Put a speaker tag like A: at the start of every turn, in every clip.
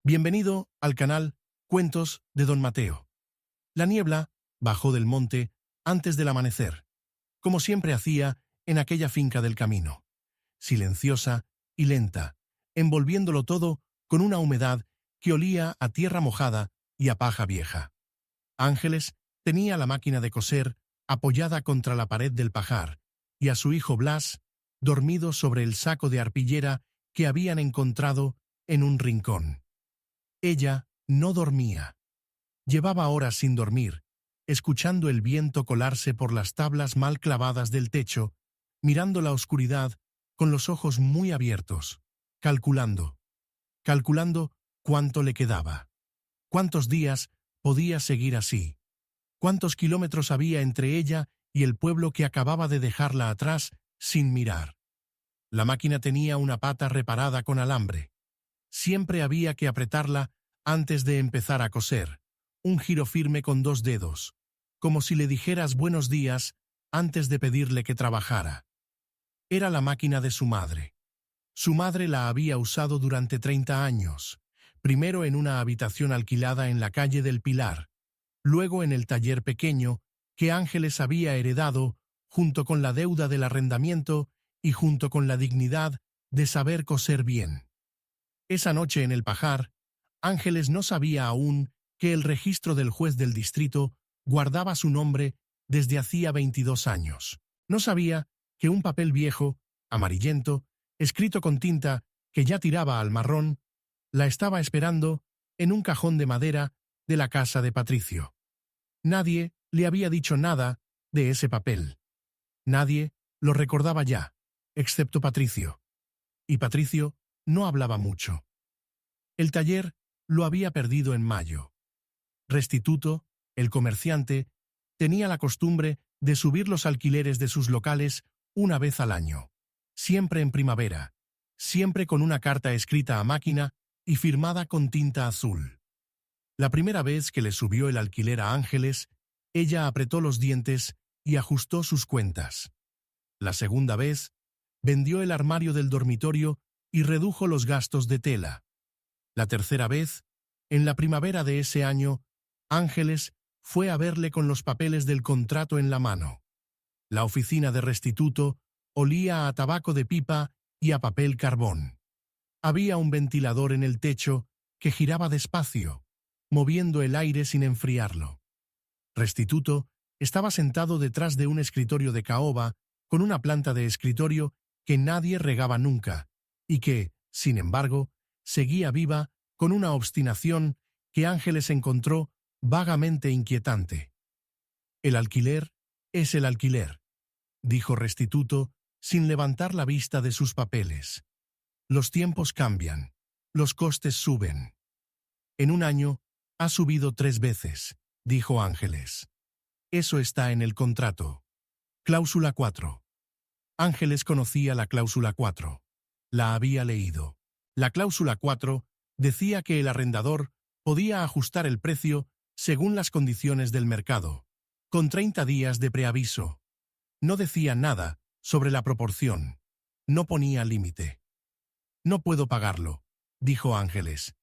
A: Bienvenido al canal Cuentos de Don Mateo. La niebla bajó del monte antes del amanecer, como siempre hacía en aquella finca del camino, silenciosa y lenta, envolviéndolo todo con una humedad que olía a tierra mojada y a paja vieja. Ángeles tenía la máquina de coser apoyada contra la pared del pajar, y a su hijo Blas dormido sobre el saco de arpillera que habían encontrado en un rincón. Ella no dormía. Llevaba horas sin dormir, escuchando el viento colarse por las tablas mal clavadas del techo, mirando la oscuridad con los ojos muy abiertos, calculando cuánto le quedaba. ¿Cuántos días podía seguir así? ¿Cuántos kilómetros había entre ella y el pueblo que acababa de dejarla atrás sin mirar? La máquina tenía una pata reparada con alambre. Siempre había que apretarla antes de empezar a coser, un giro firme con 2 dedos, como si le dijeras buenos días antes de pedirle que trabajara. Era la máquina de su madre. Su madre la había usado durante 30 años, primero en una habitación alquilada en la calle del Pilar, luego en el taller pequeño que Ángeles había heredado junto con la deuda del arrendamiento y junto con la dignidad de saber coser bien. Esa noche en el pajar, Ángeles no sabía aún que el registro del juez del distrito guardaba su nombre desde hacía 22 años. No sabía que un papel viejo, amarillento, escrito con tinta que ya tiraba al marrón, la estaba esperando en un cajón de madera de la casa de Patricio. Nadie le había dicho nada de ese papel. Nadie lo recordaba ya, excepto Patricio. Y Patricio no hablaba mucho. El taller lo había perdido en mayo. Restituto, el comerciante, tenía la costumbre de subir los alquileres de sus locales una vez al año, siempre en primavera, siempre con una carta escrita a máquina y firmada con tinta azul. La primera vez que le subió el alquiler a Ángeles, ella apretó los dientes y ajustó sus cuentas. La segunda vez, vendió el armario del dormitorio y redujo los gastos de tela. La tercera vez, en la primavera de ese año, Ángeles fue a verle con los papeles del contrato en la mano. La oficina de Restituto olía a tabaco de pipa y a papel carbón. Había un ventilador en el techo que giraba despacio, moviendo el aire sin enfriarlo. Restituto estaba sentado detrás de un escritorio de caoba con una planta de escritorio que nadie regaba nunca y que, sin embargo, seguía viva con una obstinación que Ángeles encontró vagamente inquietante. «El alquiler es el alquiler», dijo Restituto sin levantar la vista de sus papeles. «Los tiempos cambian, los costes suben». «En un año ha subido 3 veces», dijo Ángeles. «Eso está en el contrato. Cláusula 4». Ángeles conocía la cláusula 4. La había leído. La cláusula 4 decía que el arrendador podía ajustar el precio según las condiciones del mercado, con 30 días de preaviso. No decía nada sobre la proporción. No ponía límite. «No puedo pagarlo», dijo Ángeles.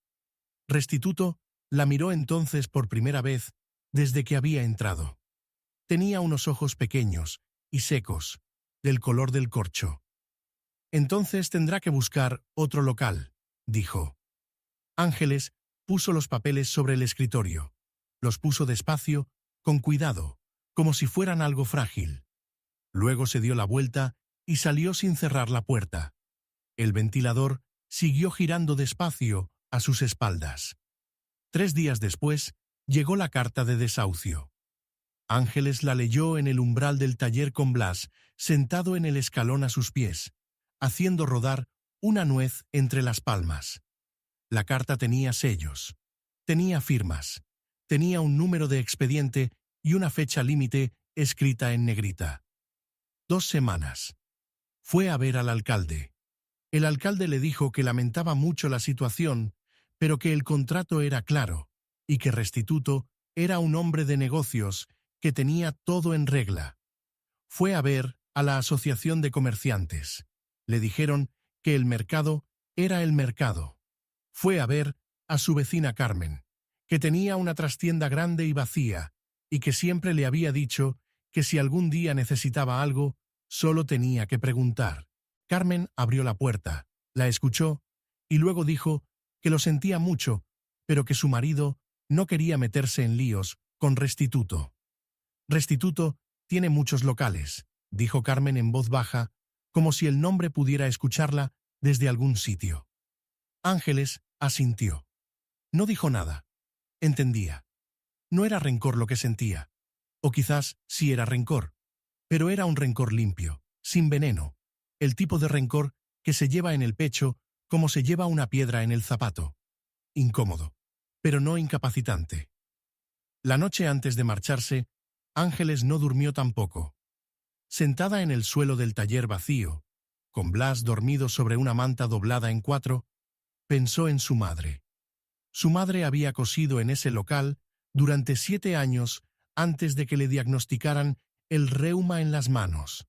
A: Restituto la miró entonces por primera vez desde que había entrado. Tenía unos ojos pequeños y secos, del color del corcho. «Entonces tendrá que buscar otro local», dijo. Ángeles puso los papeles sobre el escritorio. Los puso despacio, con cuidado, como si fueran algo frágil. Luego se dio la vuelta y salió sin cerrar la puerta. El ventilador siguió girando despacio a sus espaldas. 3 días después llegó la carta de desahucio. Ángeles la leyó en el umbral del taller con Blas, sentado en el escalón a sus pies, haciendo rodar una nuez entre las palmas. La carta tenía sellos, tenía firmas, tenía un número de expediente y una fecha límite escrita en negrita. 2 semanas. Fue a ver al alcalde. El alcalde le dijo que lamentaba mucho la situación, pero que el contrato era claro, y que Restituto era un hombre de negocios que tenía todo en regla. Fue a ver a la Asociación de Comerciantes. Le dijeron que el mercado era el mercado. Fue a ver a su vecina Carmen, que tenía una trastienda grande y vacía, y que siempre le había dicho que si algún día necesitaba algo, solo tenía que preguntar. Carmen abrió la puerta, la escuchó, y luego dijo que lo sentía mucho, pero que su marido no quería meterse en líos con Restituto. Restituto tiene muchos locales, dijo Carmen en voz baja, como si el nombre pudiera escucharla desde algún sitio. Ángeles asintió. No dijo nada. Entendía. No era rencor lo que sentía. O quizás sí era rencor. Pero era un rencor limpio, sin veneno. El tipo de rencor que se lleva en el pecho como se lleva una piedra en el zapato. Incómodo, pero no incapacitante. La noche antes de marcharse, Ángeles no durmió tampoco. Sentada en el suelo del taller vacío, con Blas dormido sobre una manta doblada en cuatro, pensó en su madre. Su madre había cosido en ese local durante 7 años antes de que le diagnosticaran el reuma en las manos.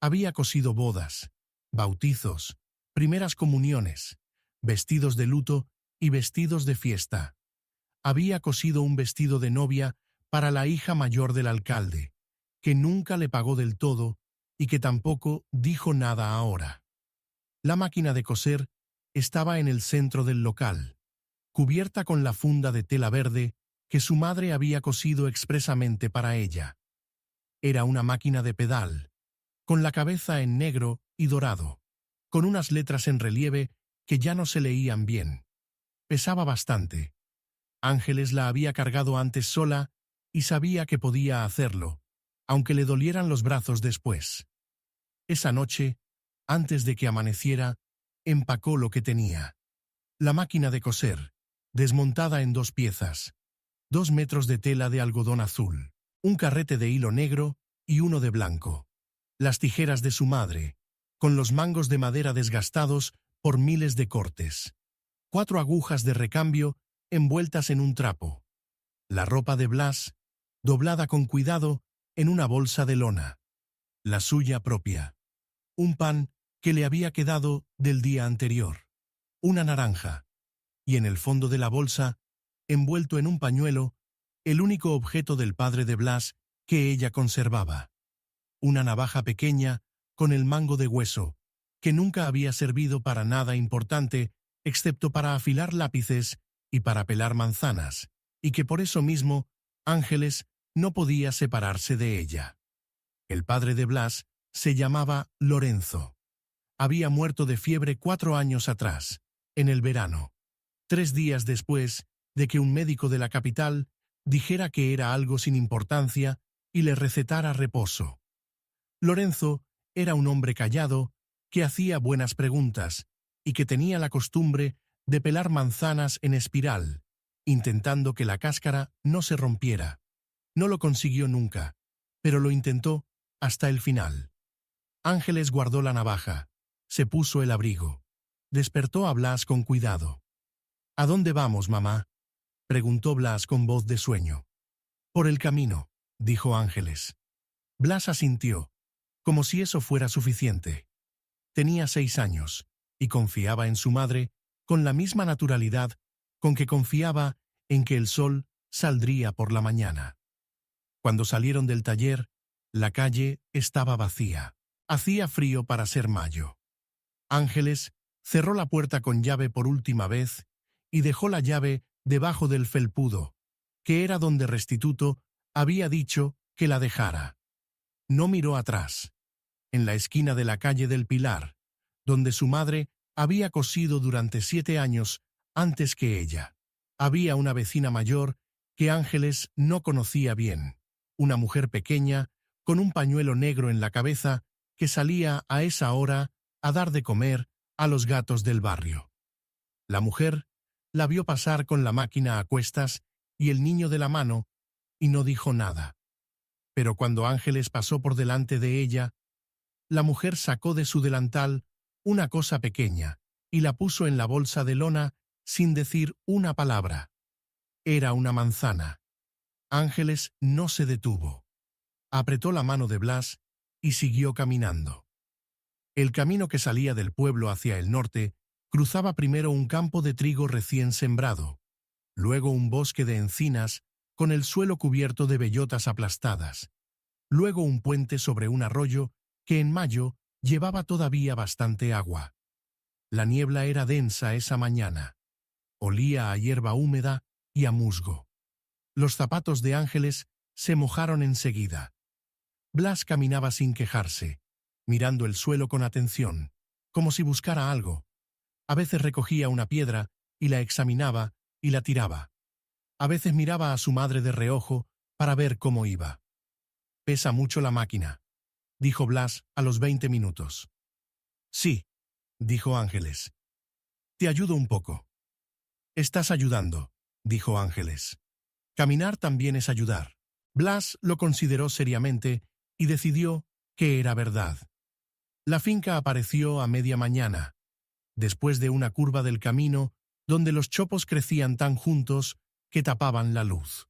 A: Había cosido bodas, bautizos, primeras comuniones, vestidos de luto y vestidos de fiesta. Había cosido un vestido de novia para la hija mayor del alcalde, que nunca le pagó del todo y que tampoco dijo nada ahora. La máquina de coser estaba en el centro del local, cubierta con la funda de tela verde que su madre había cosido expresamente para ella. Era una máquina de pedal, con la cabeza en negro y dorado, con unas letras en relieve que ya no se leían bien. Pesaba bastante. Ángeles la había cargado antes sola y sabía que podía hacerlo, aunque le dolieran los brazos después. Esa noche, antes de que amaneciera, empacó lo que tenía. La máquina de coser, desmontada en 2 piezas, 2 metros de tela de algodón azul, un carrete de hilo negro y uno de blanco. Las tijeras de su madre, con los mangos de madera desgastados por miles de cortes. 4 agujas de recambio envueltas en un trapo. La ropa de Blas, doblada con cuidado en una bolsa de lona. La suya propia. Un pan que le había quedado del día anterior. Una naranja. Y en el fondo de la bolsa, envuelto en un pañuelo, el único objeto del padre de Blas que ella conservaba. Una navaja pequeña con el mango de hueso, que nunca había servido para nada importante excepto para afilar lápices y para pelar manzanas, y que por eso mismo Ángeles no podía separarse de ella. El padre de Blas se llamaba Lorenzo. Había muerto de fiebre 4 años atrás, en el verano, 3 días después de que un médico de la capital dijera que era algo sin importancia y le recetara reposo. Lorenzo era un hombre callado que hacía buenas preguntas y que tenía la costumbre de pelar manzanas en espiral, intentando que la cáscara no se rompiera. No lo consiguió nunca, pero lo intentó hasta el final. Ángeles guardó la navaja, se puso el abrigo. Despertó a Blas con cuidado. ¿A dónde vamos, mamá?, preguntó Blas con voz de sueño. Por el camino, dijo Ángeles. Blas asintió, como si eso fuera suficiente. Tenía 6 años, y confiaba en su madre con la misma naturalidad con que confiaba en que el sol saldría por la mañana. Cuando salieron del taller, la calle estaba vacía. Hacía frío para ser mayo. Ángeles cerró la puerta con llave por última vez y dejó la llave debajo del felpudo, que era donde Restituto había dicho que la dejara. No miró atrás. En la esquina de la calle del Pilar, donde su madre había cosido durante 7 años antes que ella, había una vecina mayor que Ángeles no conocía bien, una mujer pequeña con un pañuelo negro en la cabeza que salía a esa hora a dar de comer a los gatos del barrio. La mujer la vio pasar con la máquina a cuestas y el niño de la mano y no dijo nada. Pero cuando Ángeles pasó por delante de ella, la mujer sacó de su delantal una cosa pequeña y la puso en la bolsa de lona sin decir una palabra. Era una manzana. Ángeles no se detuvo. Apretó la mano de Blas y siguió caminando. El camino que salía del pueblo hacia el norte cruzaba primero un campo de trigo recién sembrado, luego un bosque de encinas con el suelo cubierto de bellotas aplastadas, luego un puente sobre un arroyo que en mayo llevaba todavía bastante agua. La niebla era densa esa mañana. Olía a hierba húmeda y a musgo. Los zapatos de Ángeles se mojaron enseguida. Blas caminaba sin quejarse, mirando el suelo con atención, como si buscara algo. A veces recogía una piedra y la examinaba y la tiraba. A veces miraba a su madre de reojo para ver cómo iba. «Pesa mucho la máquina», dijo Blas a los 20 minutos. «Sí», dijo Ángeles. «Te ayudo un poco». «Estás ayudando», dijo Ángeles. «Caminar también es ayudar». Blas lo consideró seriamente y decidió que era verdad. La finca apareció a media mañana, después de una curva del camino donde los chopos crecían tan juntos que tapaban la luz.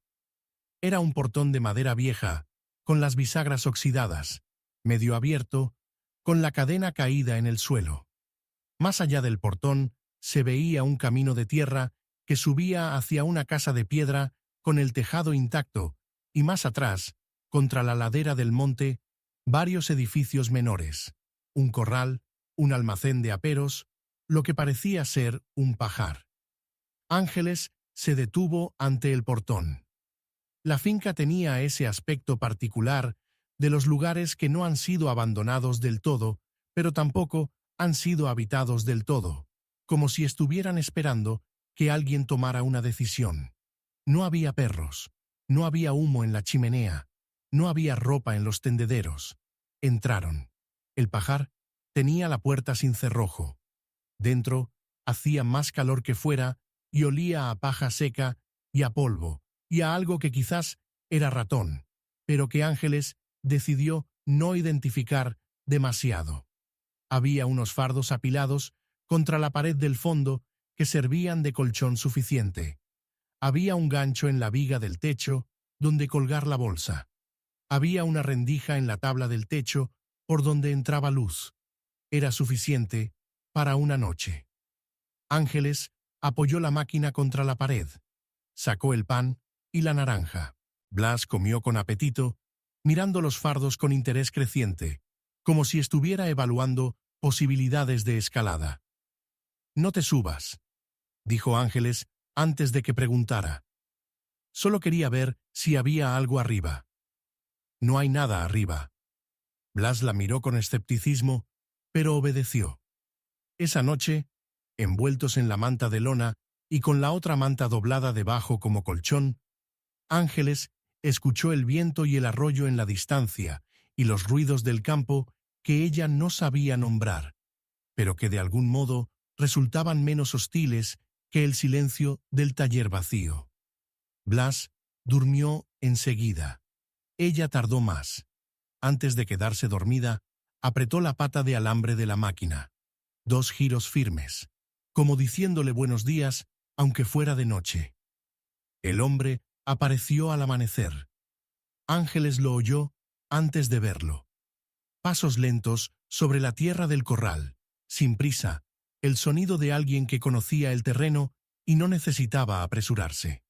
A: Era un portón de madera vieja, con las bisagras oxidadas, medio abierto, con la cadena caída en el suelo. Más allá del portón se veía un camino de tierra que subía hacia una casa de piedra con el tejado intacto, y más atrás, contra la ladera del monte, varios edificios menores, un corral, un almacén de aperos, lo que parecía ser un pajar. Ángeles se detuvo ante el portón. La finca tenía ese aspecto particular de los lugares que no han sido abandonados del todo, pero tampoco han sido habitados del todo, como si estuvieran esperando que alguien tomara una decisión. No había perros, no había humo en la chimenea, no había ropa en los tendederos. Entraron. El pajar tenía la puerta sin cerrojo. Dentro hacía más calor que fuera y olía a paja seca y a polvo y a algo que quizás era ratón, pero que Ángeles decidió no identificar demasiado. Había unos fardos apilados contra la pared del fondo que servían de colchón suficiente. Había un gancho en la viga del techo donde colgar la bolsa. Había una rendija en la tabla del techo por donde entraba luz. Era suficiente para una noche. Ángeles apoyó la máquina contra la pared, sacó el pan y la naranja. Blas comió con apetito, mirando los fardos con interés creciente, como si estuviera evaluando posibilidades de escalada. «No te subas», dijo Ángeles antes de que preguntara. «Solo quería ver si había algo arriba». «No hay nada arriba». Blas la miró con escepticismo, pero obedeció. Esa noche, envueltos en la manta de lona y con la otra manta doblada debajo como colchón, Ángeles escuchó el viento y el arroyo en la distancia y los ruidos del campo que ella no sabía nombrar, pero que de algún modo resultaban menos hostiles que el silencio del taller vacío. Blas durmió enseguida. Ella tardó más. Antes de quedarse dormida, apretó la pata de alambre de la máquina. 2 giros firmes, como diciéndole buenos días, aunque fuera de noche. El hombre apareció al amanecer. Ángeles lo oyó antes de verlo. Pasos lentos sobre la tierra del corral, sin prisa, el sonido de alguien que conocía el terreno y no necesitaba apresurarse.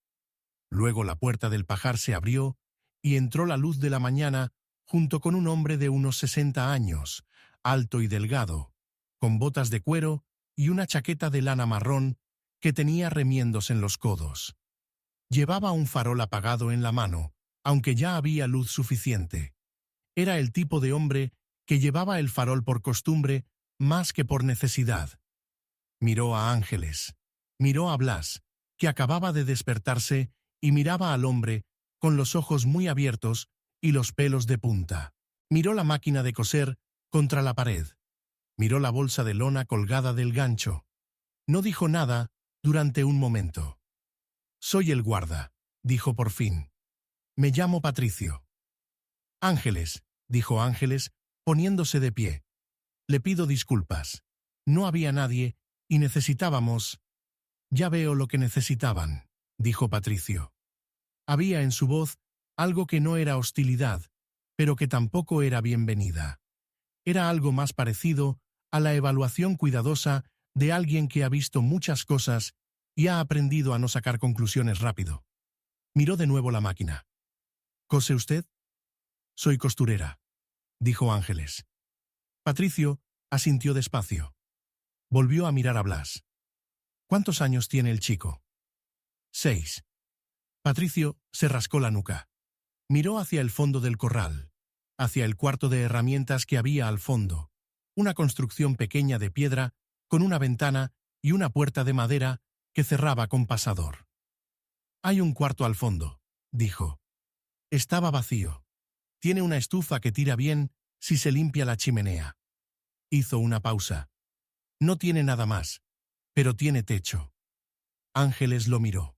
A: Luego la puerta del pajar se abrió y entró la luz de la mañana junto con un hombre de unos 60 años, alto y delgado, con botas de cuero y una chaqueta de lana marrón que tenía remiendos en los codos. Llevaba un farol apagado en la mano, aunque ya había luz suficiente. Era el tipo de hombre que llevaba el farol por costumbre más que por necesidad. Miró a Ángeles, miró a Blas, que acababa de despertarse, y miraba al hombre con los ojos muy abiertos y los pelos de punta. Miró la máquina de coser contra la pared. Miró la bolsa de lona colgada del gancho. No dijo nada durante un momento. «Soy el guarda», dijo por fin. «Me llamo Patricio». «Ángeles», dijo Ángeles, poniéndose de pie. «Le pido disculpas. No había nadie y necesitábamos...». «Ya veo lo que necesitaban», dijo Patricio. Había en su voz algo que no era hostilidad, pero que tampoco era bienvenida. Era algo más parecido a la evaluación cuidadosa de alguien que ha visto muchas cosas y ha aprendido a no sacar conclusiones rápido. Miró de nuevo la máquina. ¿Cose usted? Soy costurera, dijo Ángeles. Patricio asintió despacio. Volvió a mirar a Blas. ¿Cuántos años tiene el chico? 6. Patricio se rascó la nuca. Miró hacia el fondo del corral, hacia el cuarto de herramientas que había al fondo, una construcción pequeña de piedra con una ventana y una puerta de madera que cerraba con pasador. Hay un cuarto al fondo, dijo. Estaba vacío. Tiene una estufa que tira bien si se limpia la chimenea. Hizo una pausa. No tiene nada más, pero tiene techo. Ángeles lo miró.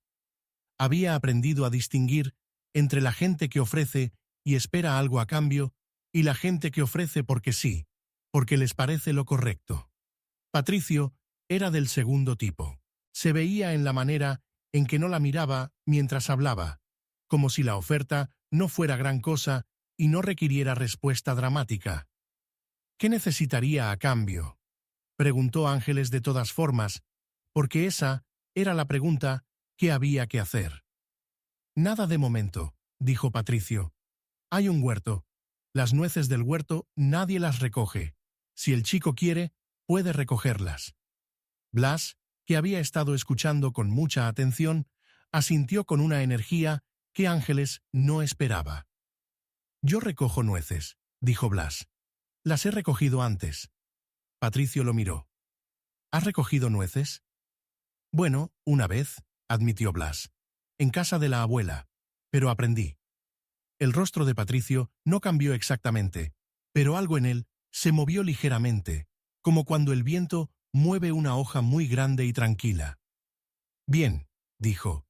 A: Había aprendido a distinguir entre la gente que ofrece y espera algo a cambio y la gente que ofrece porque sí, porque les parece lo correcto. Patricio era del segundo tipo. Se veía en la manera en que no la miraba mientras hablaba, como si la oferta no fuera gran cosa y no requiriera respuesta dramática. ¿Qué necesitaría a cambio?, preguntó Ángeles de todas formas, porque esa era la pregunta que había que hacer. Nada de momento, dijo Patricio. Hay un huerto. Las nueces del huerto nadie las recoge. Si el chico quiere, puede recogerlas. Blas, que había estado escuchando con mucha atención, asintió con una energía que Ángeles no esperaba. Yo recojo nueces, dijo Blas. Las he recogido antes. Patricio lo miró. ¿Has recogido nueces? Bueno, una vez, admitió Blas. En casa de la abuela. Pero aprendí. El rostro de Patricio no cambió exactamente, pero algo en él se movió ligeramente, como cuando el viento mueve una hoja muy grande y tranquila. Bien, dijo.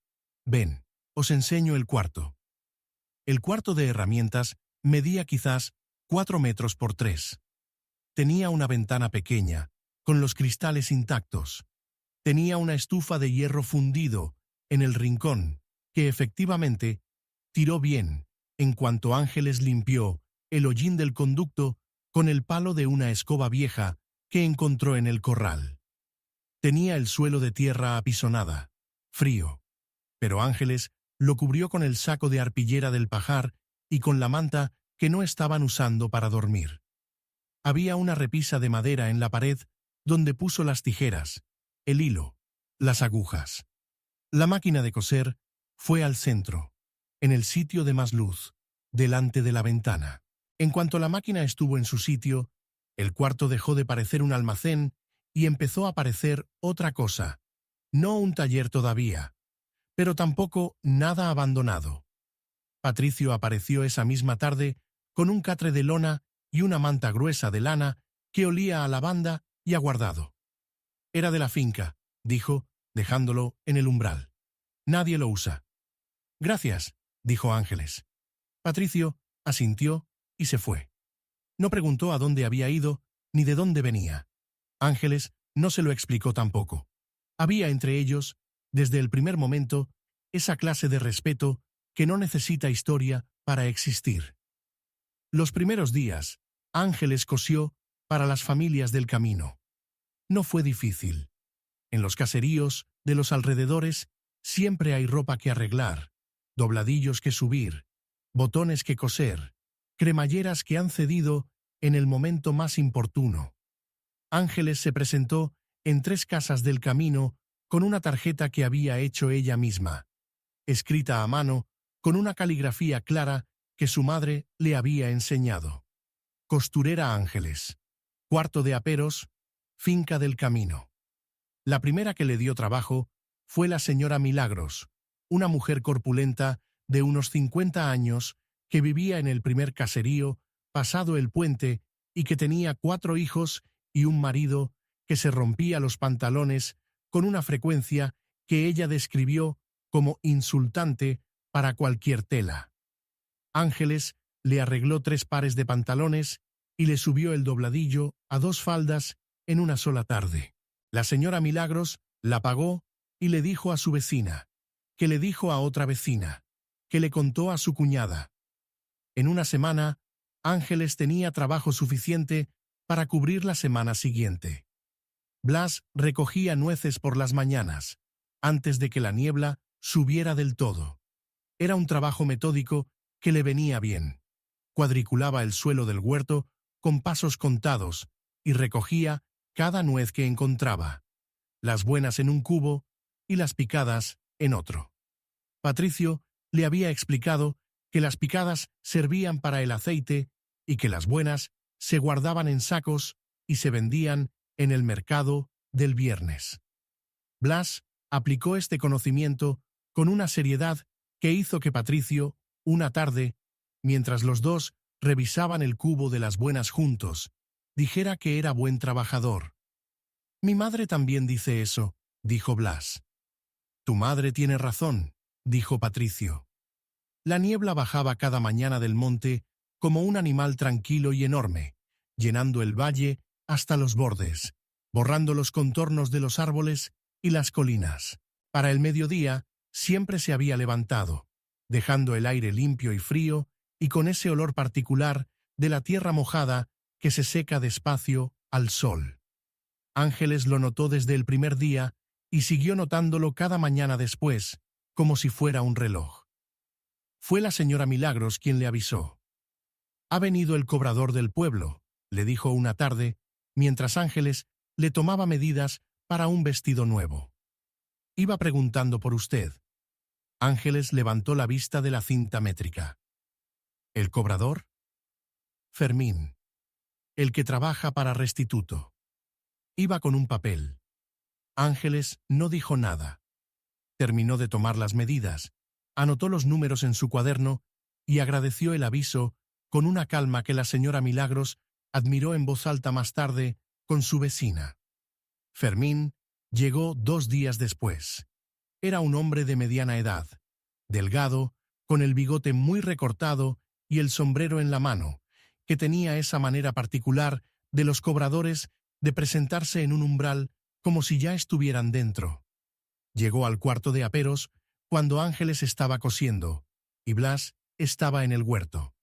A: Ven, os enseño el cuarto. El cuarto de herramientas medía quizás 4 metros por 3. Tenía una ventana pequeña, con los cristales intactos. Tenía una estufa de hierro fundido en el rincón, que efectivamente tiró bien, en cuanto Ángeles limpió el hollín del conducto con el palo de una escoba vieja que encontró en el corral. Tenía el suelo de tierra apisonada, frío, pero Ángeles lo cubrió con el saco de arpillera del pajar y con la manta que no estaban usando para dormir. Había una repisa de madera en la pared donde puso las tijeras, el hilo, las agujas. La máquina de coser fue al centro, en el sitio de más luz, delante de la ventana. En cuanto la máquina estuvo en su sitio, el cuarto dejó de parecer un almacén y empezó a parecer otra cosa. No un taller todavía, pero tampoco nada abandonado. Patricio apareció esa misma tarde con un catre de lona y una manta gruesa de lana que olía a lavanda y aguardado. Era de la finca, dijo, dejándolo en el umbral. Nadie lo usa. Gracias, dijo Ángeles. Patricio asintió y se fue. No preguntó a dónde había ido ni de dónde venía. Ángeles no se lo explicó tampoco. Había entre ellos, desde el primer momento, esa clase de respeto que no necesita historia para existir. Los primeros días, Ángeles cosió para las familias del camino. No fue difícil. En los caseríos de los alrededores siempre hay ropa que arreglar, dobladillos que subir, botones que coser, cremalleras que han cedido en el momento más importuno. Ángeles se presentó en 3 casas del camino con una tarjeta que había hecho ella misma, escrita a mano con una caligrafía clara que su madre le había enseñado. Costurera Ángeles, cuarto de aperos, finca del camino. La primera que le dio trabajo fue la señora Milagros, una mujer corpulenta de unos 50 años que vivía en el primer caserío pasado el puente y que tenía 4 hijos y un marido que se rompía los pantalones con una frecuencia que ella describió como insultante para cualquier tela. Ángeles le arregló 3 pares de pantalones y le subió el dobladillo a 2 faldas en una sola tarde. La señora Milagros la pagó y le dijo a su vecina, que le dijo a otra vecina, que le contó a su cuñada. En una semana, Ángeles tenía trabajo suficiente para cubrir la semana siguiente. Blas recogía nueces por las mañanas. antes de que la niebla subiera del todo. Era un trabajo metódico que le venía bien. Cuadriculaba el suelo del huerto con pasos contados y recogía cada nuez que encontraba, las buenas en un cubo y las picadas en otro. Patricio le había explicado que las picadas servían para el aceite y que las buenas se guardaban en sacos y se vendían en el mercado del viernes. Blas aplicó este conocimiento con una seriedad que hizo que Patricio, una tarde, mientras los dos revisaban el cubo de las buenas juntos, dijera que era buen trabajador. «Mi madre también dice eso», dijo Blas. «Tu madre tiene razón», dijo Patricio. La niebla bajaba cada mañana del monte como un animal tranquilo y enorme, llenando el valle hasta los bordes, borrando los contornos de los árboles y las colinas. Para el mediodía siempre se había levantado, dejando el aire limpio y frío y con ese olor particular de la tierra mojada que se seca despacio al sol. Ángeles lo notó desde el primer día y siguió notándolo cada mañana después, como si fuera un reloj. Fue la señora Milagros quien le avisó. «Ha venido el cobrador del pueblo», le dijo una tarde, mientras Ángeles le tomaba medidas para un vestido nuevo. «Iba preguntando por usted». Ángeles levantó la vista de la cinta métrica. «¿El cobrador?» «Fermín, el que trabaja para Restituto». Iba con un papel. Ángeles no dijo nada. Terminó de tomar las medidas, anotó los números en su cuaderno y agradeció el aviso con una calma que la señora Milagros admiró en voz alta más tarde con su vecina. Fermín llegó 2 días después. Era un hombre de mediana edad, delgado, con el bigote muy recortado y el sombrero en la mano, que tenía esa manera particular de los cobradores de presentarse en un umbral como si ya estuvieran dentro. Llegó al cuarto de aperos cuando Ángeles estaba cosiendo y Blas estaba en el huerto.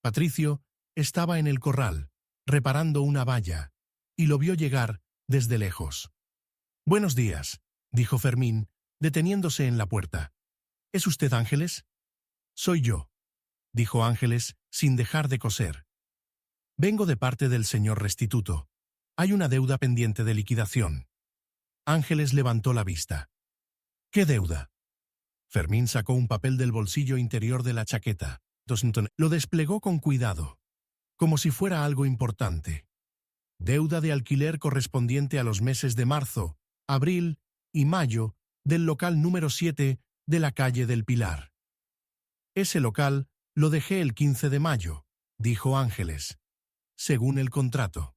A: Patricio estaba en el corral, reparando una valla, y lo vio llegar desde lejos. «Buenos días», dijo Fermín, deteniéndose en la puerta. «¿Es usted Ángeles?» «Soy yo», dijo Ángeles sin dejar de coser. «Vengo de parte del señor Restituto. Hay una deuda pendiente de liquidación». Ángeles levantó la vista. «¿Qué deuda?» Fermín sacó un papel del bolsillo interior de la chaqueta. Lo desplegó con cuidado, como si fuera algo importante. «Deuda de alquiler correspondiente a los meses de marzo, abril y mayo del local número 7 de la calle del Pilar». «Ese local lo dejé el 15 de mayo», dijo Ángeles, «según el contrato.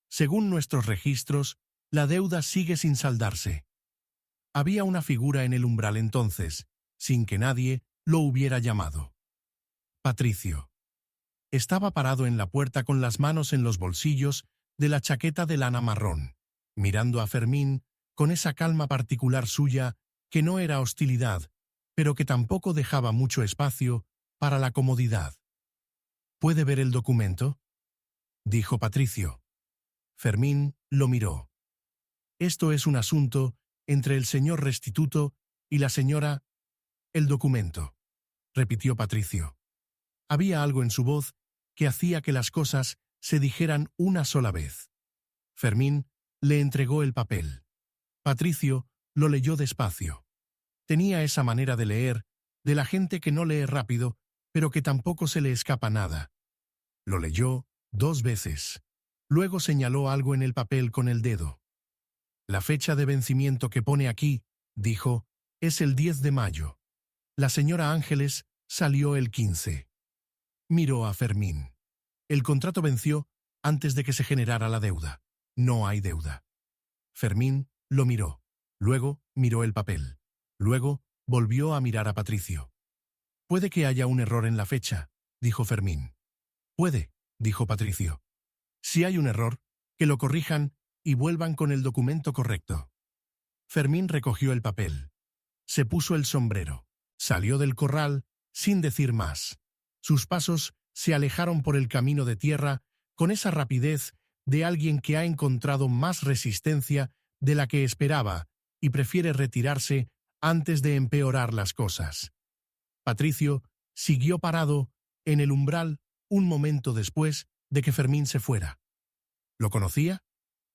A: Según nuestros registros, la deuda sigue sin saldarse». Había una figura en el umbral entonces, sin que nadie lo hubiera llamado. Patricio. Estaba parado en la puerta con las manos en los bolsillos de la chaqueta de lana marrón, mirando a Fermín con esa calma particular suya que no era hostilidad, pero que tampoco dejaba mucho espacio para la comodidad. «¿Puede ver el documento?», dijo Patricio. Fermín lo miró. «Esto es un asunto entre el señor Restituto y la señora...». «El documento», repitió Patricio. Había algo en su voz que hacía que las cosas se dijeran una sola vez. Fermín le entregó el papel. Patricio lo leyó despacio. Tenía esa manera de leer, de la gente que no lee rápido, pero que tampoco se le escapa nada. Lo leyó 2 veces. Luego señaló algo en el papel con el dedo. «La fecha de vencimiento que pone aquí», dijo, «es el 10 de mayo. La señora Ángeles salió el 15». Miró a Fermín. «El contrato venció antes de que se generara la deuda. No hay deuda». Fermín lo miró. Luego miró el papel. Luego volvió a mirar a Patricio. «Puede que haya un error en la fecha», dijo Fermín. «Puede», dijo Patricio. «Si hay un error, que lo corrijan y vuelvan con el documento correcto». Fermín recogió el papel. Se puso el sombrero. Salió del corral sin decir más. Sus pasos se alejaron por el camino de tierra con esa rapidez de alguien que ha encontrado más resistencia de la que esperaba y prefiere retirarse antes de empeorar las cosas. Patricio siguió parado en el umbral un momento después de que Fermín se fuera. ¿Lo conocía?,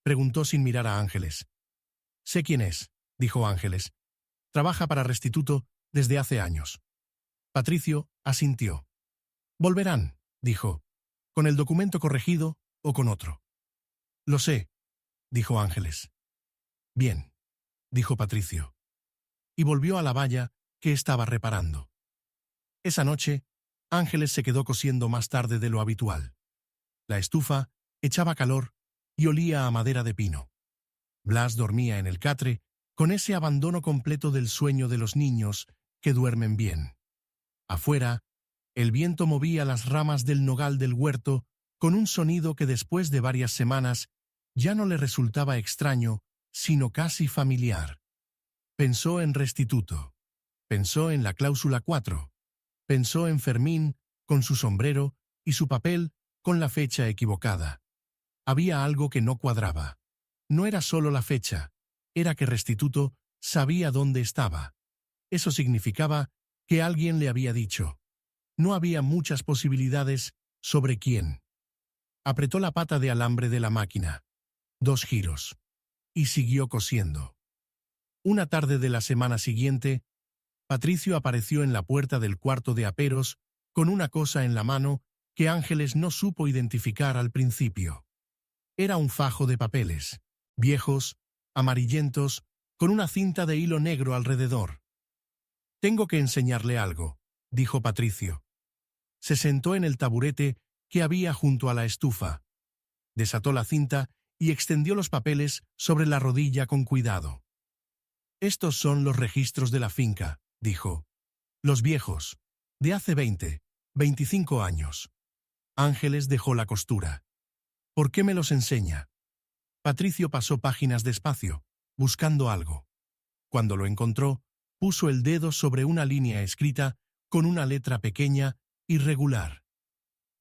A: preguntó sin mirar a Ángeles. Sé quién es, dijo Ángeles. Trabaja para Restituto desde hace años. Patricio asintió. Volverán, dijo, con el documento corregido o con otro. Lo sé, dijo Ángeles. Bien, dijo Patricio. Y volvió a la valla que estaba reparando. Esa noche, Ángeles se quedó cosiendo más tarde de lo habitual. La estufa echaba calor y olía a madera de pino. Blas dormía en el catre con ese abandono completo del sueño de los niños que duermen bien. Afuera, el viento movía las ramas del nogal del huerto con un sonido que después de varias semanas ya no le resultaba extraño, sino casi familiar. Pensó en Restituto. Pensó en la cláusula 4. Pensó en Fermín con su sombrero y su papel con la fecha equivocada. Había algo que no cuadraba. No era solo la fecha, era que Restituto sabía dónde estaba. Eso significaba que alguien le había dicho. No había muchas posibilidades sobre quién. Apretó la pata de alambre de la máquina. 2 giros. Y siguió cosiendo. Una tarde de la semana siguiente, Patricio apareció en la puerta del cuarto de aperos con una cosa en la mano que Ángeles no supo identificar al principio. Era un fajo de papeles, viejos, amarillentos, con una cinta de hilo negro alrededor. Tengo que enseñarle algo, dijo Patricio. Se sentó en el taburete que había junto a la estufa. Desató la cinta y extendió los papeles sobre la rodilla con cuidado. Estos son los registros de la finca, dijo. Los viejos, de hace 25 años. Ángeles dejó la costura. ¿Por qué me los enseña? Patricio pasó páginas despacio, buscando algo. Cuando lo encontró, puso el dedo sobre una línea escrita con una letra pequeña, irregular.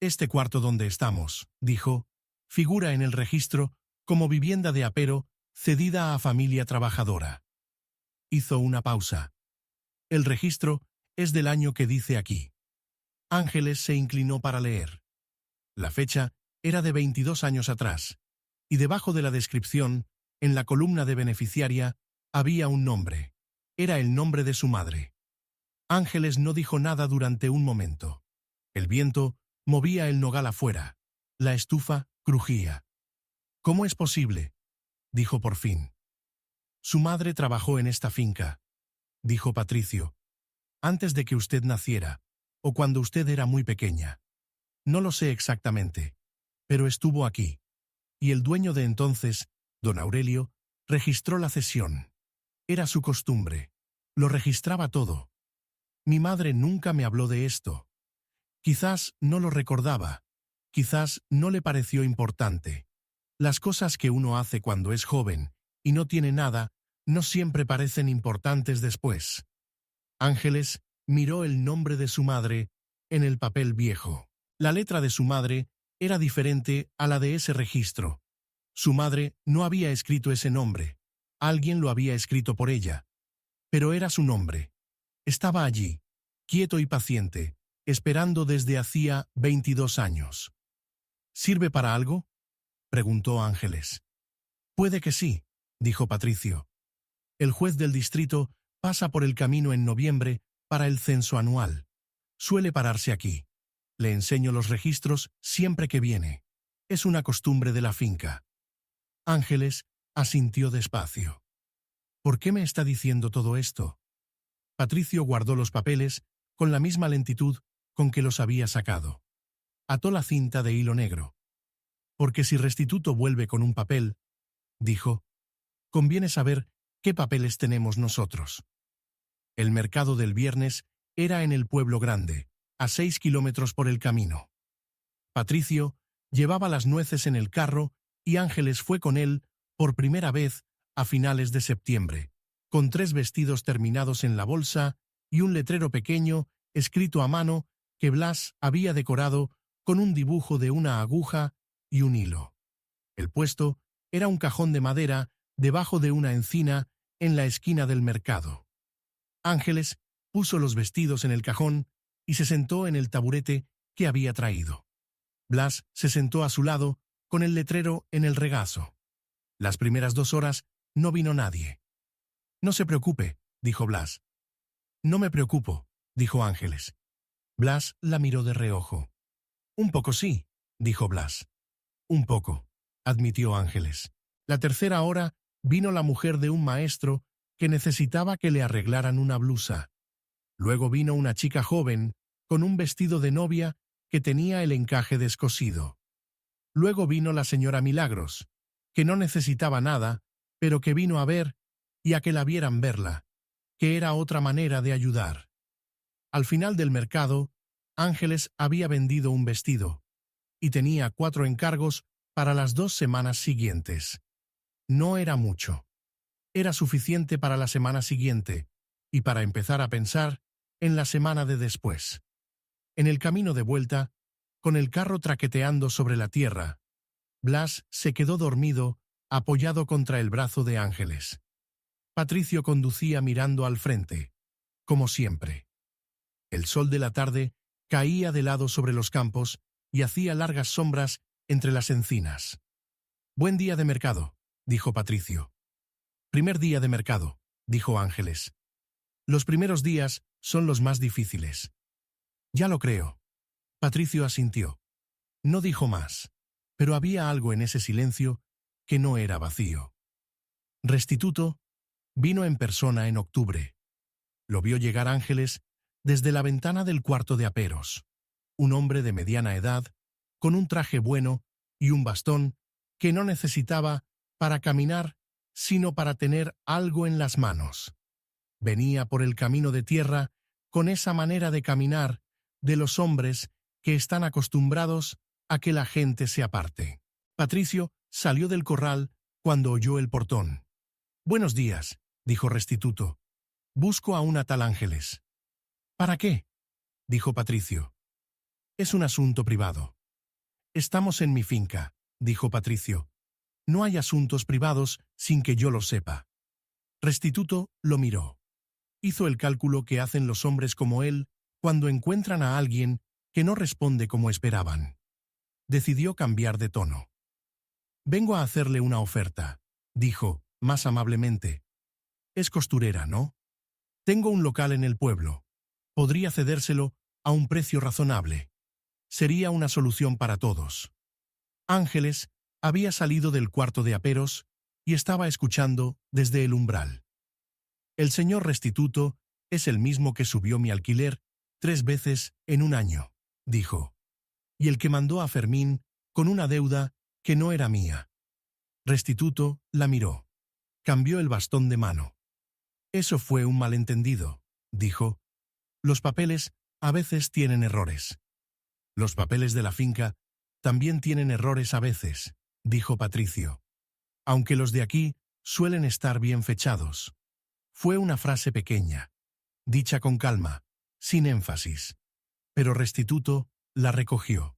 A: Este cuarto donde estamos, dijo, figura en el registro como vivienda de apero cedida a familia trabajadora. Hizo una pausa. El registro es del año que dice aquí. Ángeles se inclinó para leer. La fecha era de 22 años atrás, y debajo de la descripción, en la columna de beneficiaria, había un nombre. Era el nombre de su madre. Ángeles no dijo nada durante un momento. El viento movía el nogal afuera. La estufa crujía. ¿Cómo es posible?, dijo por fin. Su madre trabajó en esta finca, dijo Patricio, antes de que usted naciera, o cuando usted era muy pequeña. No lo sé exactamente, pero estuvo aquí. Y el dueño de entonces, don Aurelio, registró la cesión. Era su costumbre. Lo registraba todo. Mi madre nunca me habló de esto. Quizás no lo recordaba. Quizás no le pareció importante. Las cosas que uno hace cuando es joven y no tiene nada, no siempre parecen importantes después. Ángeles miró el nombre de su madre en el papel viejo. La letra de su madre era diferente a la de ese registro. Su madre no había escrito ese nombre. Alguien lo había escrito por ella. Pero era su nombre. Estaba allí, quieto y paciente, esperando desde hacía 22 años. ¿Sirve para algo?, preguntó Ángeles. Puede que sí, dijo Patricio. El juez del distrito pasa por el camino en noviembre para el censo anual. Suele pararse aquí. Le enseño los registros siempre que viene. Es una costumbre de la finca. Ángeles asintió despacio. ¿Por qué me está diciendo todo esto? Patricio guardó los papeles con la misma lentitud con que los había sacado. Ató la cinta de hilo negro. Porque si Restituto vuelve con un papel, dijo, conviene saber qué papeles tenemos nosotros. El mercado del viernes era en el pueblo grande, a 6 kilómetros por el camino. Patricio llevaba las nueces en el carro y Ángeles fue con él por primera vez a finales de septiembre, con 3 vestidos terminados en la bolsa y un letrero pequeño escrito a mano que Blas había decorado con un dibujo de una aguja y un hilo. El puesto era un cajón de madera debajo de una encina en la esquina del mercado. Ángeles puso los vestidos en el cajón y se sentó en el taburete que había traído. Blas se sentó a su lado con el letrero en el regazo. Las primeras 2 horas no vino nadie. «No se preocupe», dijo Blas. «No me preocupo», dijo Ángeles. Blas la miró de reojo. «Un poco sí», dijo Blas. «Un poco», admitió Ángeles. La tercera hora vino la mujer de un maestro que necesitaba que le arreglaran una blusa. Luego vino una chica joven con un vestido de novia que tenía el encaje descosido. Luego vino la señora Milagros, que no necesitaba nada, pero que vino a ver y a que la vieran verla, que era otra manera de ayudar. Al final del mercado, Ángeles había vendido un vestido y tenía 4 encargos para las 2 semanas siguientes. No era mucho. Era suficiente para la semana siguiente y para empezar a pensar en la semana de después. En el camino de vuelta, con el carro traqueteando sobre la tierra, Blas se quedó dormido, apoyado contra el brazo de Ángeles. Patricio conducía mirando al frente, como siempre. El sol de la tarde caía de lado sobre los campos y hacía largas sombras entre las encinas. «Buen día de mercado», dijo Patricio. «Primer día de mercado», dijo Ángeles. «Los primeros días son los más difíciles». «Ya lo creo». Patricio asintió. No dijo más, pero había algo en ese silencio que no era vacío. Restituto vino en persona en octubre. Lo vio llegar Ángeles desde la ventana del cuarto de aperos. Un hombre de mediana edad, con un traje bueno y un bastón que no necesitaba para caminar, sino para tener algo en las manos. Venía por el camino de tierra con esa manera de caminar de los hombres que están acostumbrados a que la gente se aparte. Patricio salió del corral cuando oyó el portón. «Buenos días», dijo Restituto. «Busco a una tal Ángeles». «¿Para qué?», dijo Patricio. «Es un asunto privado». «Estamos en mi finca», dijo Patricio. «No hay asuntos privados sin que yo lo sepa». Restituto lo miró. Hizo el cálculo que hacen los hombres como él cuando encuentran a alguien que no responde como esperaban. Decidió cambiar de tono. «Vengo a hacerle una oferta», dijo, más amablemente. «Es costurera, ¿no? Tengo un local en el pueblo. Podría cedérselo a un precio razonable. Sería una solución para todos». Ángeles había salido del cuarto de aperos y estaba escuchando desde el umbral. «El señor Restituto es el mismo que subió mi alquiler 3 veces en un año», dijo, «y el que mandó a Fermín con una deuda que no era mía». Restituto la miró. Cambió el bastón de mano. «Eso fue un malentendido», dijo. «Los papeles a veces tienen errores». «Los papeles de la finca también tienen errores a veces», dijo Patricio. «Aunque los de aquí suelen estar bien fechados». Fue una frase pequeña, dicha con calma, sin énfasis. Pero Restituto la recogió.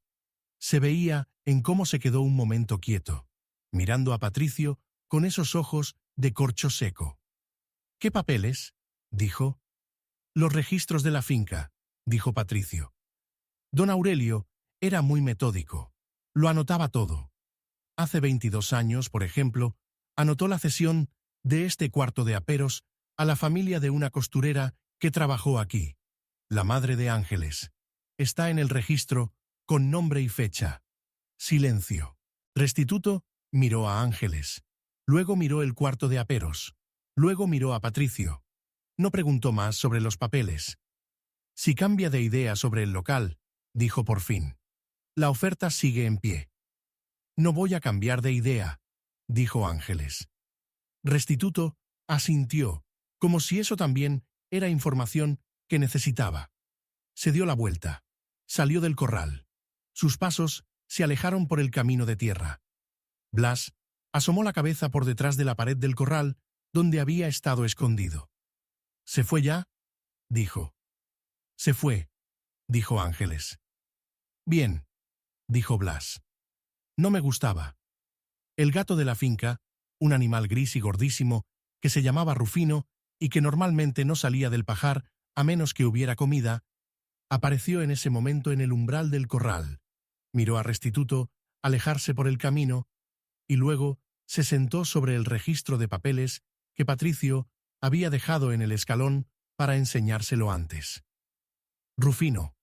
A: Se veía en cómo se quedó un momento quieto, mirando a Patricio con esos ojos de corcho seco. «¿Qué papeles?», dijo. «Los registros de la finca», dijo Patricio. Don Aurelio era muy metódico. Lo anotaba todo. Hace 22 años, por ejemplo, anotó la cesión de este cuarto de aperos a la familia de una costurera que trabajó aquí, la madre de Ángeles. Está en el registro con nombre y fecha. Silencio. Restituto miró a Ángeles. Luego miró el cuarto de aperos. Luego miró a Patricio. No preguntó más sobre los papeles. «Si cambia de idea sobre el local», dijo por fin. «La oferta sigue en pie». «No voy a cambiar de idea», dijo Ángeles. Restituto asintió, como si eso también era información que necesitaba. Se dio la vuelta. Salió del corral. Sus pasos se alejaron por el camino de tierra. Blas asomó la cabeza por detrás de la pared del corral donde había estado escondido. «¿Se fue ya?», dijo. «Se fue», dijo Ángeles. «Bien», dijo Blas. «No me gustaba». El gato de la finca, un animal gris y gordísimo, que se llamaba Rufino y que normalmente no salía del pajar a menos que hubiera comida, apareció en ese momento en el umbral del corral, miró a Restituto alejarse por el camino y luego se sentó sobre el registro de papeles que Patricio había dejado en el escalón para enseñárselo antes. «Rufino»,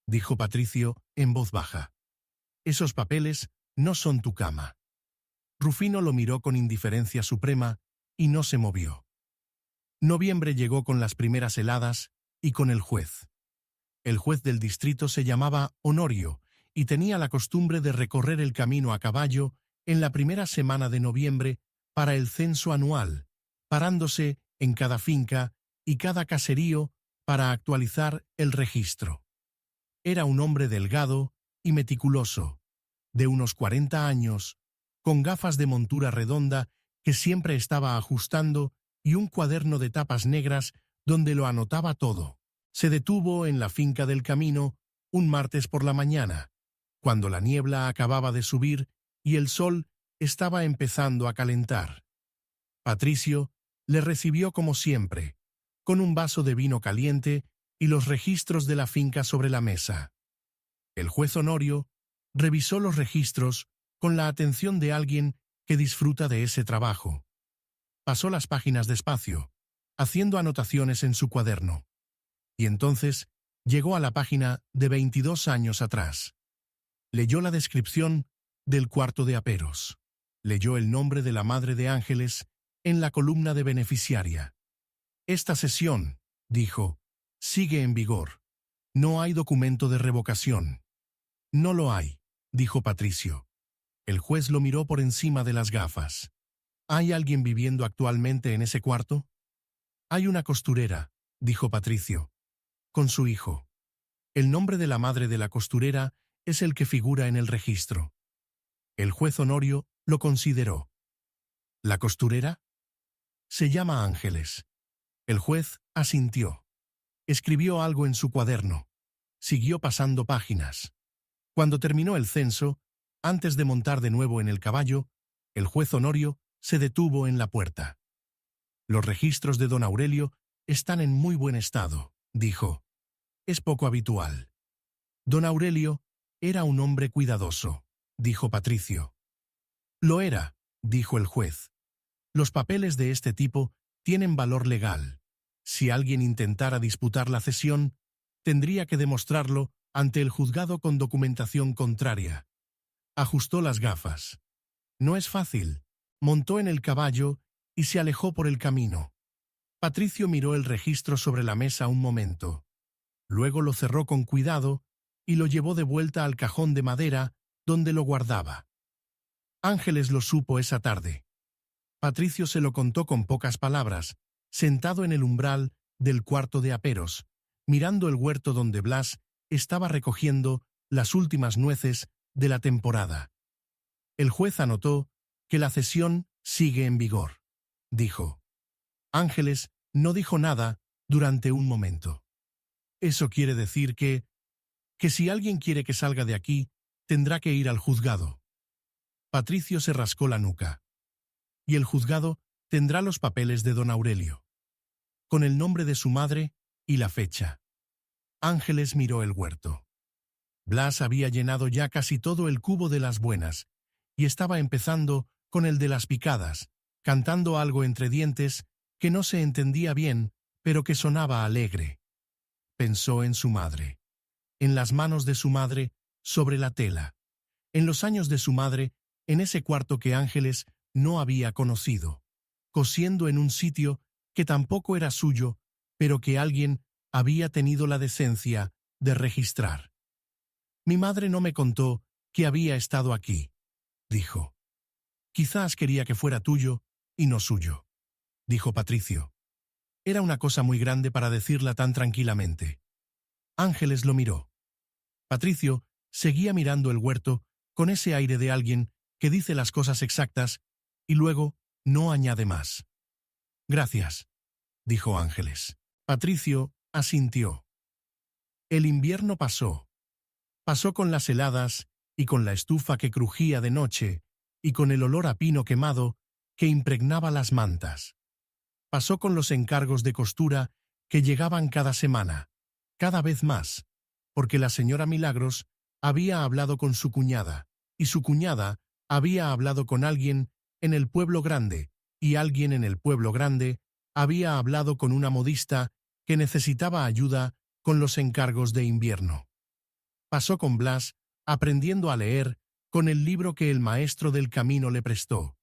A: dijo Patricio en voz baja, «esos papeles no son tu cama». Rufino lo miró con indiferencia suprema y no se movió. Noviembre llegó con las primeras heladas y con el juez. El juez del distrito se llamaba Honorio y tenía la costumbre de recorrer el camino a caballo en la primera semana de noviembre para el censo anual, parándose en cada finca y cada caserío para actualizar el registro. Era un hombre delgado y meticuloso, de unos 40 años, con gafas de montura redonda que siempre estaba ajustando y un cuaderno de tapas negras donde lo anotaba todo. Se detuvo en la finca del camino un martes por la mañana, cuando la niebla acababa de subir y el sol estaba empezando a calentar. Patricio le recibió como siempre, con un vaso de vino caliente y los registros de la finca sobre la mesa. El juez Honorio revisó los registros con la atención de alguien que disfruta de ese trabajo. Pasó las páginas despacio, haciendo anotaciones en su cuaderno. Y entonces llegó a la página de 22 años atrás. Leyó la descripción del cuarto de aperos. Leyó el nombre de la madre de Ángeles en la columna de beneficiaria. «Esta sesión», dijo, «sigue en vigor. No hay documento de revocación». «No lo hay», dijo Patricio. El juez lo miró por encima de las gafas. «¿Hay alguien viviendo actualmente en ese cuarto?» «Hay una costurera», dijo Patricio, «con su hijo. El nombre de la madre de la costurera es el que figura en el registro». El juez Honorio lo consideró. «¿La costurera?» «Se llama Ángeles». El juez asintió. Escribió algo en su cuaderno. Siguió pasando páginas. Cuando terminó el censo, antes de montar de nuevo en el caballo, el juez Honorio se detuvo en la puerta. «Los registros de don Aurelio están en muy buen estado», dijo. «Es poco habitual». «Don Aurelio era un hombre cuidadoso», dijo Patricio. «Lo era», dijo el juez. «Los papeles de este tipo tienen valor legal. Si alguien intentara disputar la cesión, tendría que demostrarlo ante el juzgado con documentación contraria». Ajustó las gafas. «No es fácil». Montó en el caballo y se alejó por el camino. Patricio miró el registro sobre la mesa un momento. Luego lo cerró con cuidado y lo llevó de vuelta al cajón de madera donde lo guardaba. Ángeles lo supo esa tarde. Patricio se lo contó con pocas palabras, sentado en el umbral del cuarto de aperos, mirando el huerto donde Blas estaba recogiendo las últimas nueces de la temporada. El juez anotó que la cesión sigue en vigor, dijo. Ángeles no dijo nada durante un momento. «Eso quiere decir que si alguien quiere que salga de aquí, tendrá que ir al juzgado». Patricio se rascó la nuca. «Y el juzgado tendrá los papeles de don Aurelio, con el nombre de su madre y la fecha». Ángeles miró el huerto. Blas había llenado ya casi todo el cubo de las buenas, y estaba empezando con el de las picadas, cantando algo entre dientes que no se entendía bien, pero que sonaba alegre. Pensó en su madre, en las manos de su madre sobre la tela, en los años de su madre en ese cuarto que Ángeles no había conocido, cosiendo en un sitio que tampoco era suyo, pero que alguien había tenido la decencia de registrar. «Mi madre no me contó que había estado aquí», dijo. «Quizás quería que fuera tuyo y no suyo», dijo Patricio. Era una cosa muy grande para decirla tan tranquilamente. Ángeles lo miró. Patricio seguía mirando el huerto con ese aire de alguien que dice las cosas exactas y luego no añade más. «Gracias», dijo Ángeles. Patricio asintió. El invierno pasó. Pasó con las heladas y con la estufa que crujía de noche y con el olor a pino quemado que impregnaba las mantas. Pasó con los encargos de costura que llegaban cada semana, cada vez más, porque la señora Milagros había hablado con su cuñada, y su cuñada había hablado con alguien en el pueblo grande, y alguien en el pueblo grande había hablado con una modista que necesitaba ayuda con los encargos de invierno. Pasó con Blas, aprendiendo a leer con el libro que el maestro del camino le prestó,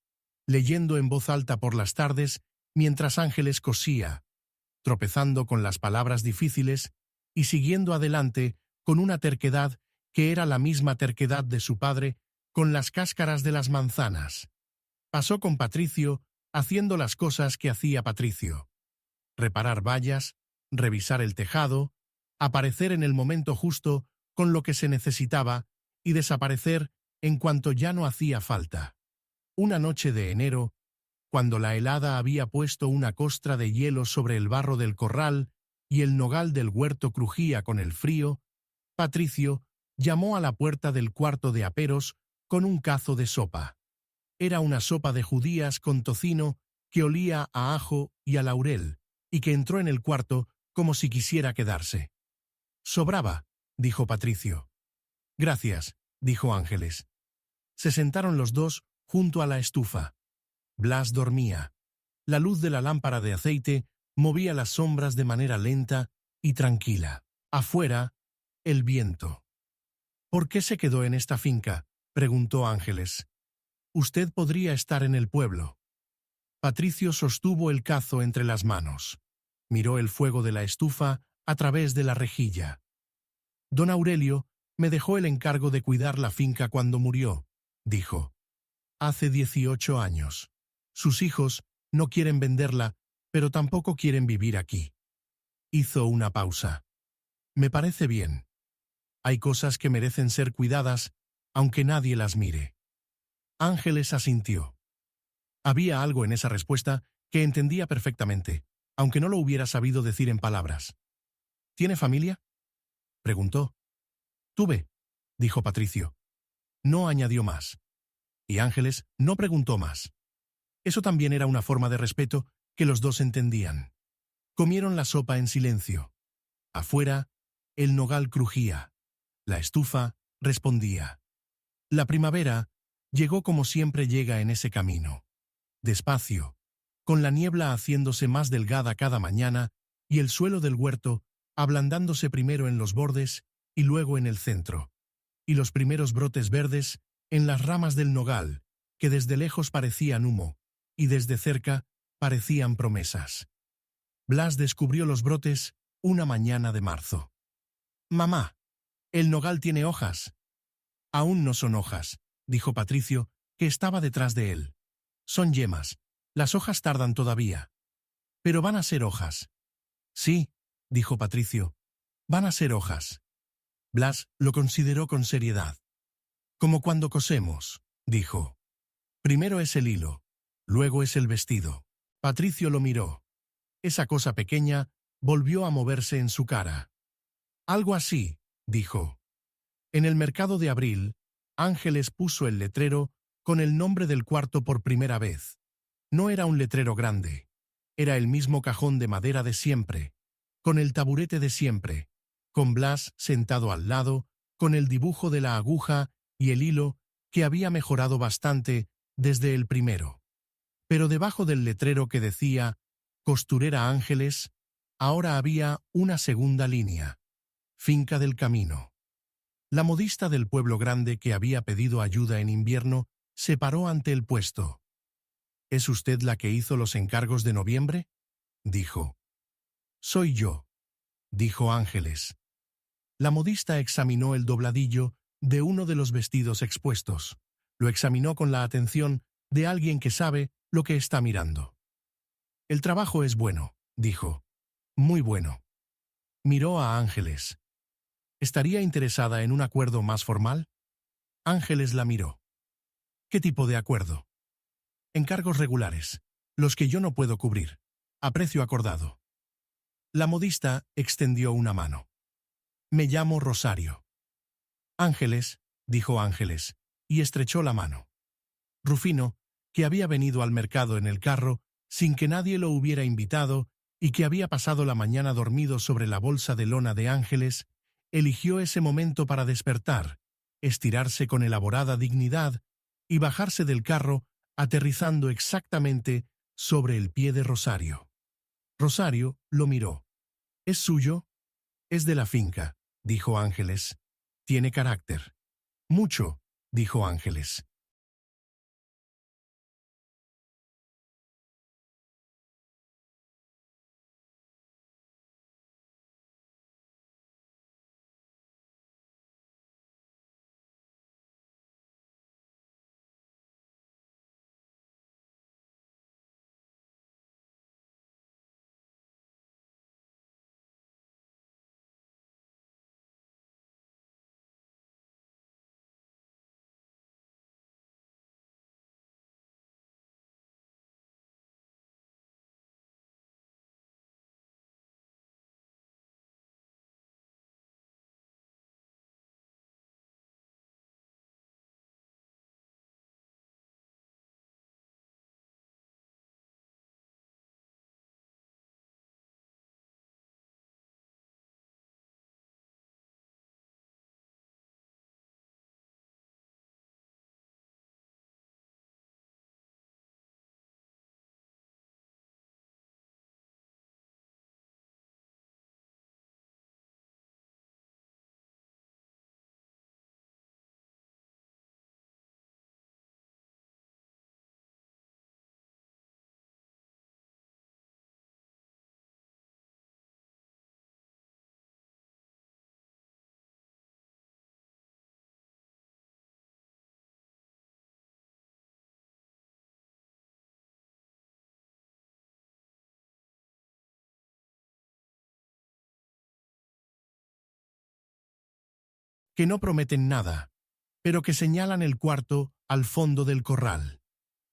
A: leyendo en voz alta por las tardes mientras Ángeles cosía, tropezando con las palabras difíciles y siguiendo adelante con una terquedad que era la misma terquedad de su padre con las cáscaras de las manzanas. Pasó con Patricio, haciendo las cosas que hacía Patricio: reparar vallas, revisar el tejado, aparecer en el momento justo con lo que se necesitaba y desaparecer en cuanto ya no hacía falta. Una noche de enero, cuando la helada había puesto una costra de hielo sobre el barro del corral y el nogal del huerto crujía con el frío, Patricio llamó a la puerta del cuarto de aperos con un cazo de sopa. Era una sopa de judías con tocino que olía a ajo y a laurel, y que entró en el cuarto como si quisiera quedarse. «Sobraba», dijo Patricio. «Gracias», dijo Ángeles. Se sentaron los dos junto a la estufa. Blas dormía. La luz de la lámpara de aceite movía las sombras de manera lenta y tranquila. Afuera, el viento. «¿Por qué se quedó en esta finca?», preguntó Ángeles. «Usted podría estar en el pueblo». Patricio sostuvo el cazo entre las manos. Miró el fuego de la estufa a través de la rejilla. «Don Aurelio me dejó el encargo de cuidar la finca cuando murió», dijo. «Hace 18 años. Sus hijos no quieren venderla, pero tampoco quieren vivir aquí». Hizo una pausa. «Me parece bien. Hay cosas que merecen ser cuidadas, aunque nadie las mire». Ángeles asintió. Había algo en esa respuesta que entendía perfectamente, aunque no lo hubiera sabido decir en palabras. «¿Tiene familia?», preguntó. «Tuve», dijo Patricio. No añadió más. Y Ángeles no preguntó más. Eso también era una forma de respeto que los dos entendían. Comieron la sopa en silencio. Afuera, el nogal crujía. La estufa respondía. La primavera llegó como siempre llega en ese camino. Despacio, con la niebla haciéndose más delgada cada mañana y el suelo del huerto ablandándose primero en los bordes y luego en el centro, y los primeros brotes verdes en las ramas del nogal, que desde lejos parecían humo, y desde cerca parecían promesas. Blas descubrió los brotes una mañana de marzo. «Mamá, el nogal tiene hojas». «Aún no son hojas», dijo Patricio, que estaba detrás de él. «Son yemas. Las hojas tardan todavía». «Pero van a ser hojas». «Sí», dijo Patricio, «van a ser hojas». Blas lo consideró con seriedad. «Como cuando cosemos», dijo. «Primero es el hilo, luego es el vestido». Patricio lo miró. Esa cosa pequeña volvió a moverse en su cara. «Algo así», dijo. En el mercado de abril, Ángeles puso el letrero con el nombre del cuarto por primera vez. No era un letrero grande. Era el mismo cajón de madera de siempre, con el taburete de siempre, con Blas sentado al lado, con el dibujo de la aguja y el hilo que había mejorado bastante desde el primero. Pero debajo del letrero que decía «Costurera Ángeles», ahora había una segunda línea: «Finca del Camino». La modista del pueblo grande que había pedido ayuda en invierno se paró ante el puesto. «¿Es usted la que hizo los encargos de noviembre?», dijo. «Soy yo», dijo Ángeles. La modista examinó el dobladillo de uno de los vestidos expuestos. Lo examinó con la atención de alguien que sabe lo que está mirando. «El trabajo es bueno», dijo. «Muy bueno». Miró a Ángeles. ¿Estaría interesada en un acuerdo más formal? Ángeles la miró. «¿Qué tipo de acuerdo?» «Encargos regulares, los que yo no puedo cubrir, a precio acordado». La modista extendió una mano. «Me llamo Rosario». «Ángeles», dijo Ángeles, y estrechó la mano. Rufino, que había venido al mercado en el carro, sin que nadie lo hubiera invitado y que había pasado la mañana dormido sobre la bolsa de lona de Ángeles, eligió ese momento para despertar, estirarse con elaborada dignidad y bajarse del carro, aterrizando exactamente sobre el pie de Rosario. Rosario lo miró. «¿Es suyo?» «Es de la finca», dijo Ángeles. «Tiene carácter». «Mucho», dijo Ángeles. Que no prometen nada, pero que señalan el cuarto al fondo del corral,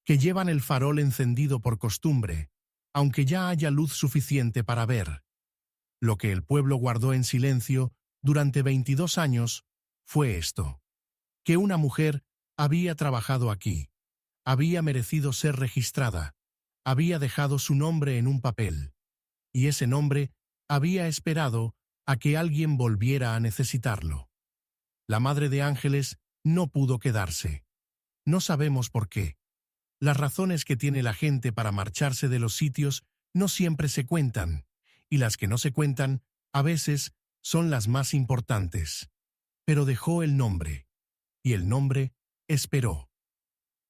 A: que llevan el farol encendido por costumbre, aunque ya haya luz suficiente para ver. Lo que el pueblo guardó en silencio durante 22 años fue esto: que una mujer había trabajado aquí, había merecido ser registrada, había dejado su nombre en un papel, y ese nombre había esperado a que alguien volviera a necesitarlo. La madre de Ángeles no pudo quedarse. No sabemos por qué. Las razones que tiene la gente para marcharse de los sitios no siempre se cuentan, y las que no se cuentan, a veces, son las más importantes. Pero dejó el nombre, y el nombre esperó.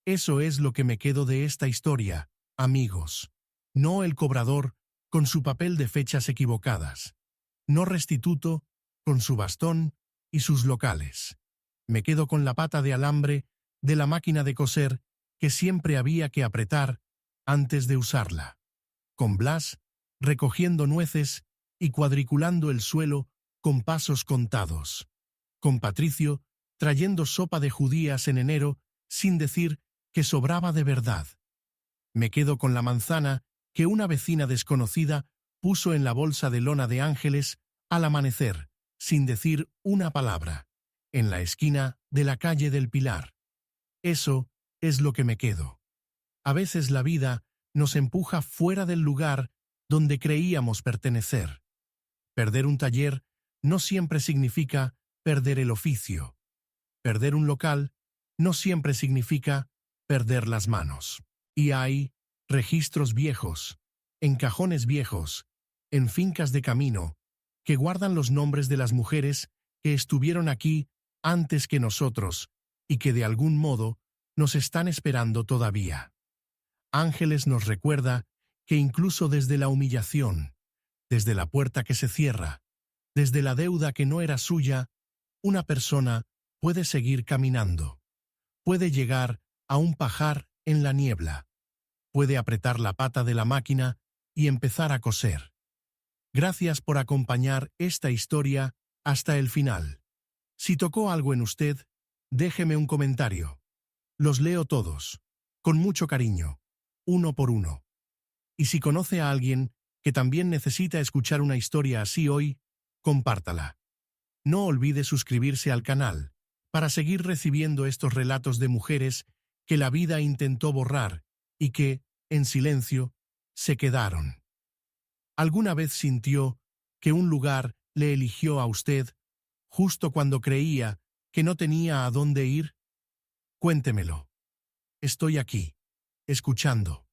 A: Eso es lo que me quedo de esta historia, amigos. No el cobrador con su papel de fechas equivocadas. No Restituto con su bastón y sus locales. Me quedo con la pata de alambre de la máquina de coser que siempre había que apretar antes de usarla. Con Blas recogiendo nueces y cuadriculando el suelo con pasos contados. Con Patricio trayendo sopa de judías en enero sin decir que sobraba de verdad. Me quedo con la manzana que una vecina desconocida puso en la bolsa de lona de Ángeles al amanecer, sin decir una palabra, en la esquina de la calle del Pilar. Eso es lo que me quedo. A veces la vida nos empuja fuera del lugar donde creíamos pertenecer. Perder un taller no siempre significa perder el oficio. Perder un local no siempre significa perder las manos. Y hay registros viejos, en cajones viejos, en fincas de camino, que guardan los nombres de las mujeres que estuvieron aquí antes que nosotros y que de algún modo nos están esperando todavía. Ángeles nos recuerda que incluso desde la humillación, desde la puerta que se cierra, desde la deuda que no era suya, una persona puede seguir caminando, puede llegar a un pajar en la niebla, puede apretar la pata de la máquina y empezar a coser. Gracias por acompañar esta historia hasta el final. Si tocó algo en usted, déjeme un comentario. Los leo todos, con mucho cariño, uno por uno. Y si conoce a alguien que también necesita escuchar una historia así hoy, compártala. No olvide suscribirse al canal para seguir recibiendo estos relatos de mujeres que la vida intentó borrar y que, en silencio, se quedaron. ¿Alguna vez sintió que un lugar le eligió a usted justo cuando creía que no tenía a dónde ir? Cuéntemelo. Estoy aquí, escuchando.